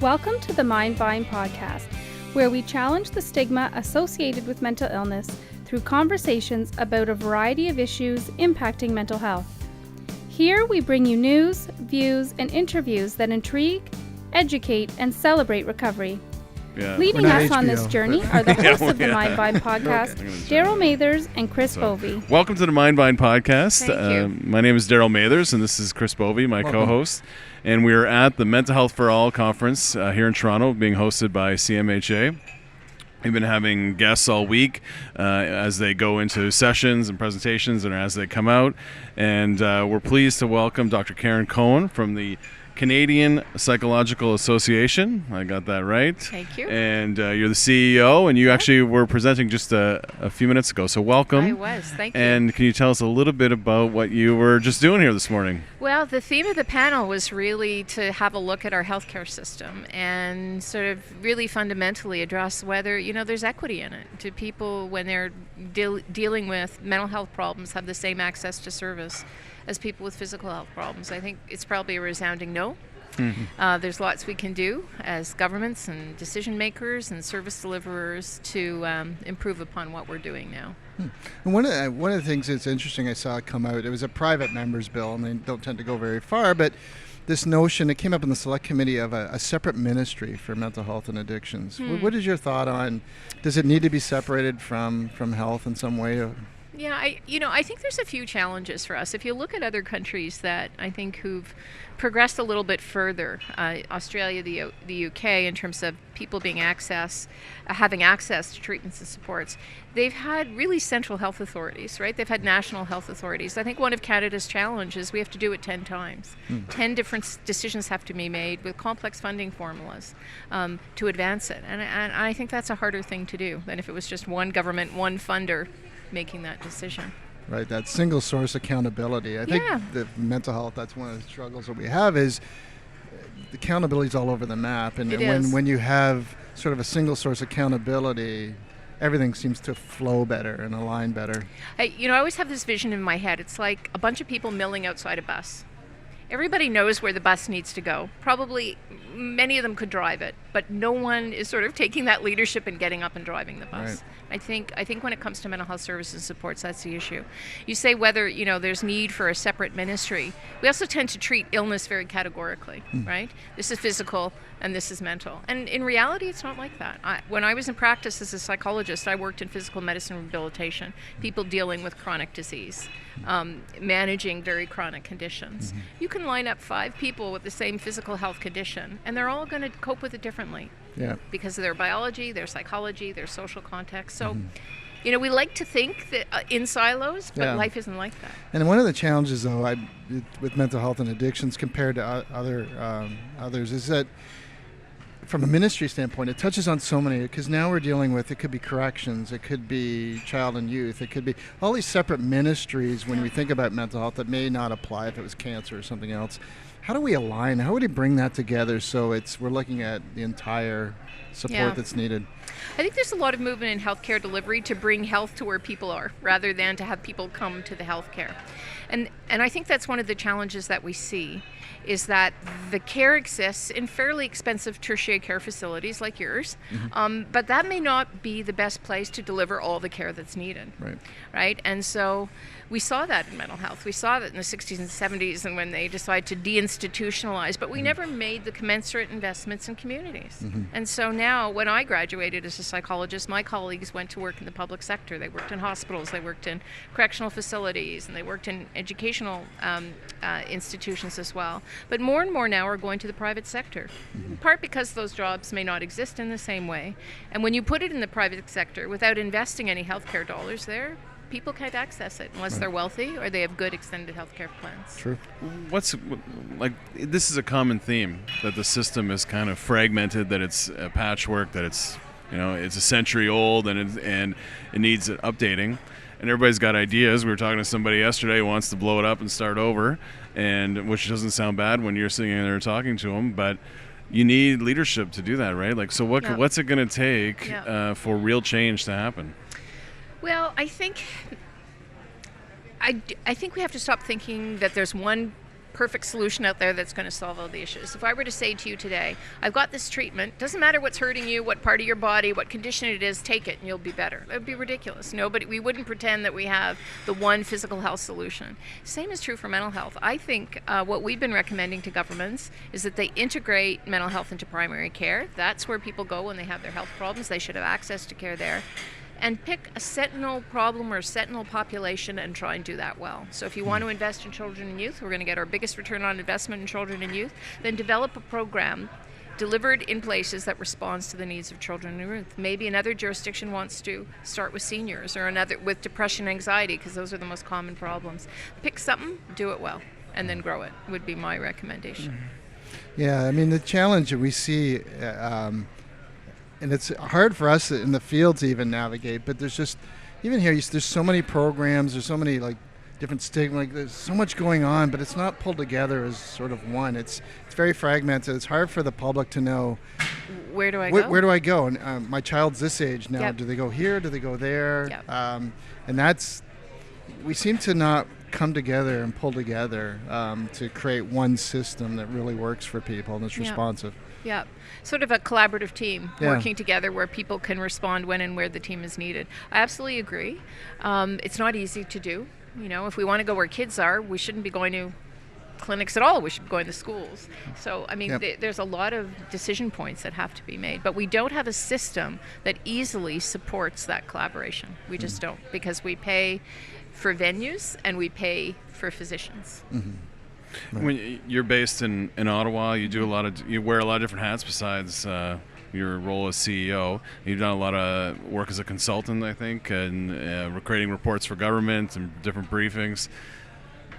Welcome to the Mind Vine podcast, where we challenge the stigma associated with mental illness through conversations about a variety of issues impacting mental health. Here we bring you news, views, and interviews that intrigue, educate, and celebrate recovery. Leading us on this journey are the hosts of the Mind Vine podcast, Darryl Mathers and Chris Bovie. Welcome to the Mind Vine podcast. Thank you. My name is Darryl Mathers, and this is Chris Bovie, my co-host. And we're at the Mental Health for All conference here in Toronto, being hosted by CMHA. We've been having guests all week as they go into sessions and presentations and as they come out. And we're pleased to welcome Dr. Cohen from the Canadian Psychological Association. I got that right. Thank you. And you're the CEO, and you actually were presenting just a few minutes ago. So welcome. I was. Thank you. And can you tell us a little bit about what you were just doing here this morning? Well, the theme of the panel was really to have a look at our healthcare system and sort of really fundamentally address whether, there's equity in it. Do people, when they're dealing with mental health problems, have the same access to service as people with physical health problems? I think it's probably a resounding no. Mm-hmm. There's lots we can do as governments and decision makers and service deliverers to improve upon what we're doing now. And one of the things that's interesting I saw come out, it was a private member's bill, and they don't tend to go very far, but this notion, it came up in the select committee of a separate ministry for mental health and addictions. What is your thought on, does it need to be separated from health in some way? Yeah, I think there's a few challenges for us. If you look at other countries that I think who've progressed a little bit further, Australia, the UK, in terms of people having access to treatments and supports, they've had really central health authorities, right? They've had national health authorities. I think one of Canada's challenges, we have to do it 10 times. 10 different decisions have to be made with complex funding formulas to advance it. And I think that's a harder thing to do than if it was just one government, one funder making that decision. Right, that single source accountability. I think the mental health, that's one of the struggles that we have is the accountability is all over the map. And when you have sort of a single source accountability, everything seems to flow better and align better. I always have this vision in my head. It's like a bunch of people milling outside a bus. Everybody knows where the bus needs to go. Probably many of them could drive it, but no one is sort of taking that leadership and getting up and driving the bus. Right. I think when it comes to mental health services and supports, that's the issue. You say whether, there's need for a separate ministry. We also tend to treat illness very categorically, right? This is physical and this is mental. And in reality, it's not like that. When I was in practice as a psychologist, I worked in physical medicine rehabilitation, people dealing with chronic disease, managing very chronic conditions. You can line up 5 people with the same physical health condition, and they're all going to cope with it differently. Yeah. Because of their biology, their psychology, their social context. So, we like to think that in silos, but life isn't like that. And one of the challenges, though, with mental health and addictions compared to others is that from a ministry standpoint, it touches on so many, because now we're dealing with, it could be corrections, it could be child and youth, it could be all these separate ministries when we think about mental health that may not apply if it was cancer or something else. How do we align? How would we bring that together so we're looking at the entire support that's needed? I think there's a lot of movement in healthcare delivery to bring health to where people are, rather than to have people come to the healthcare. And I think that's one of the challenges that we see, is that the care exists in fairly expensive tertiary care facilities like yours, but that may not be the best place to deliver all the care that's needed. Right? And so we saw that in mental health. We saw that in the 60s and 70s, and when they decided to deinstitutionalize, but we never made the commensurate investments in communities. And so now, when I graduated as a psychologist, my colleagues went to work in the public sector. They worked in hospitals, they worked in correctional facilities, and they worked in educational institutions as well. But more and more now are going to the private sector, in part because those jobs may not exist in the same way. And when you put it in the private sector without investing any healthcare dollars there, people can't access it unless they're wealthy or they have good extended healthcare plans. True. This is a common theme, that the system is kind of fragmented, that it's a patchwork, that it's it's a century old and it needs updating. And everybody's got ideas. We were talking to somebody yesterday who wants to blow it up and start over, and which doesn't sound bad when you're sitting there talking to them, but you need leadership to do that, right? What's it going to take for real change to happen? Well, I think we have to stop thinking that there's one perfect solution out there that's going to solve all the issues. If I were to say to you today, I've got this treatment, doesn't matter what's hurting you, what part of your body, what condition it is, take it and you'll be better. That would be ridiculous. We wouldn't pretend that we have the one physical health solution. Same is true for mental health. I think what we've been recommending to governments is that they integrate mental health into primary care. That's where people go when they have their health problems. They should have access to care there. And pick a sentinel problem or a sentinel population and try and do that well. So if you want to invest in children and youth, we're going to get our biggest return on investment in children and youth, then develop a program delivered in places that responds to the needs of children and youth. Maybe another jurisdiction wants to start with seniors, or another with depression and anxiety, because those are the most common problems. Pick something, do it well, and then grow it, would be my recommendation. Yeah, I mean, the challenge that we see, and it's hard for us in the field to even navigate, but there's just, even here, there's so many programs, there's so many like different stigma, like there's so much going on, but it's not pulled together as sort of one. It's very fragmented. It's hard for the public to know, where do I go? Where do I go? And my child's this age now. Yep. Do they go here? Do they go there? Yep. And we seem to not come together and pull together to create one system that really works for people and is responsive. Yeah, sort of a collaborative team Yeah. working together where people can respond when and where the team is needed. I absolutely agree. It's not easy to do. If we want to go where kids are, we shouldn't be going to clinics at all. We should be going to schools. So, I mean, Yep. there's a lot of decision points that have to be made. But we don't have a system that easily supports that collaboration. We just don't, because we pay for venues and we pay for physicians. Mm-hmm. Right. When you're based in Ottawa, you wear a lot of different hats besides your role as CEO. You've done a lot of work as a consultant, I think, and creating reports for government and different briefings.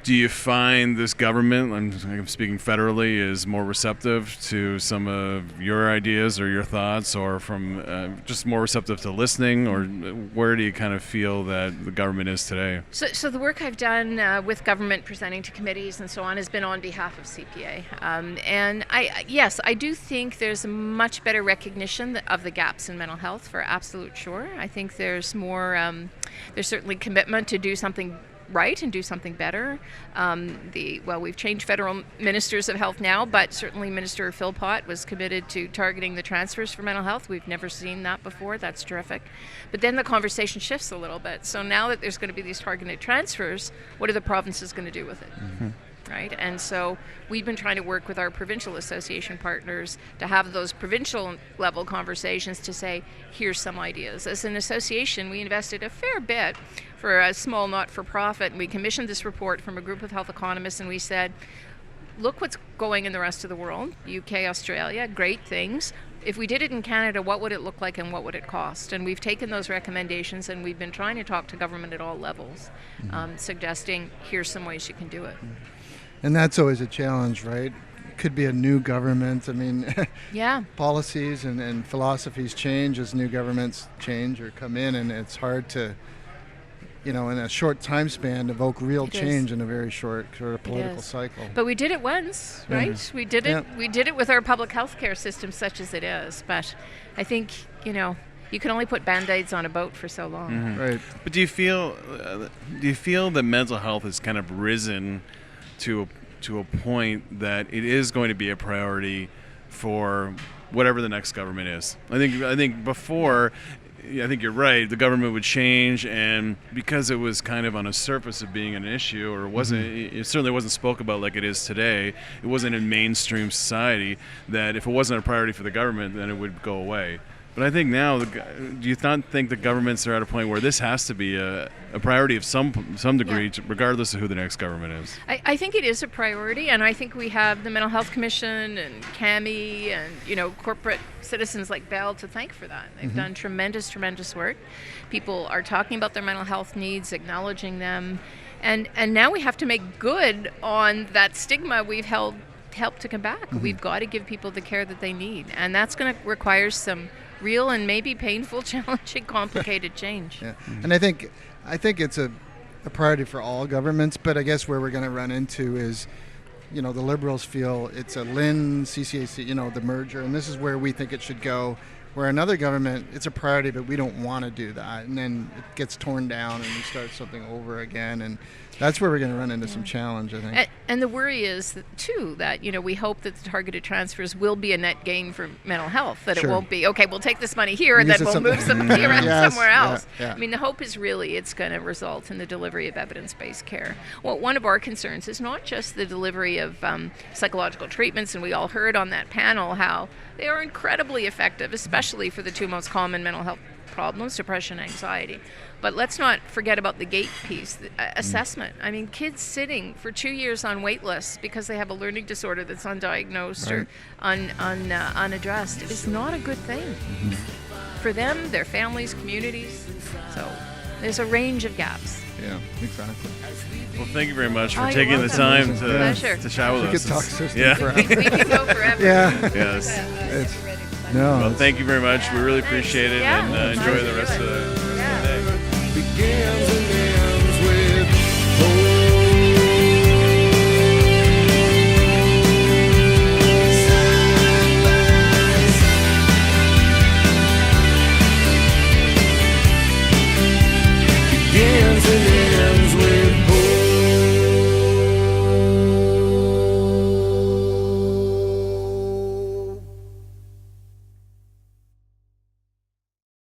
Do you find this government, I'm speaking federally, is more receptive to some of your ideas or your thoughts, or from just more receptive to listening, or where do you kind of feel that the government is today? So the work I've done with government, presenting to committees and so on, has been on behalf of CPA. And I do think there's a much better recognition of the gaps in mental health, for absolute sure. I think there's more, there's certainly commitment to do something right and do something better. We've changed federal ministers of health now, but certainly Minister Philpott was committed to targeting the transfers for mental health. We've never seen that before. That's terrific. But then the conversation shifts a little bit. So now that there's going to be these targeted transfers, what are the provinces going to do with it? Mm-hmm. Right? And so we've been trying to work with our provincial association partners to have those provincial level conversations to say, here's some ideas. As an association, we invested a fair bit for a small not-for-profit, and we commissioned this report from a group of health economists, and we said, look what's going in the rest of the world, UK, Australia, great things. If we did it in Canada, what would it look like. And what would it cost? And we've taken those recommendations and we've been trying to talk to government at all levels, suggesting here's some ways you can do it. And that's always a challenge, right? It could be a new government. I mean, yeah, policies and philosophies change as new governments change or come in, and it's hard to, in a short time span, evoke real change in a very short sort of political cycle. But we did it once, right? Mm-hmm. We did it. We did it with our public health care system, such as it is. But I think, you can only put Band-Aids on a boat for so long. Mm-hmm. Right. But do you feel that mental health has kind of risen to a point that it is going to be a priority for whatever the next government is? I think before, I think you're right, the government would change, and because it was kind of on a surface of being an issue, or it certainly wasn't spoke about like it is today, it wasn't in mainstream society, that if it wasn't a priority for the government, then it would go away. But I think now, do you not think the governments are at a point where this has to be a priority of some degree, regardless of who the next government is? I think it is a priority, and I think we have the Mental Health Commission and CAMI and corporate citizens like Bell to thank for that. They've done tremendous work. People are talking about their mental health needs, acknowledging them, and now we have to make good on that stigma we've helped to combat. We've got to give people the care that they need, and that's going to require some real and maybe painful, challenging, complicated change. Yeah. And I think it's a priority for all governments, but I guess where we're going to run into is, the Liberals feel it's a LHIN, CCAC, the merger, and this is where we think it should go. Where another government, it's a priority, but we don't want to do that. And then it gets torn down and we start something over again. And That's where we're going to run into some challenge, I think. And the worry is, too, that, we hope that the targeted transfers will be a net gain for mental health, that Sure. it won't be, okay, we'll take this money here and Use then it we'll move some money around Yes, somewhere else. yeah. I mean, the hope is really it's going to result in the delivery of evidence-based care. Well, one of our concerns is not just the delivery of psychological treatments, and we all heard on that panel how they are incredibly effective, especially for the two most common mental health problems, depression and anxiety. But let's not forget about the gate piece, the assessment. I mean, kids sitting for 2 years on wait lists because they have a learning disorder that's undiagnosed or unaddressed is not a good thing for them, their families, communities. So there's a range of gaps. Yeah, exactly. Well, thank you very much for Oh, you're taking the welcome. time Pleasure. to chat with We us. could talk It's- system yeah. forever. We could go forever. Yeah. Yes. No. Well, thank you very much. We really appreciate it, Yeah. and enjoy the rest of the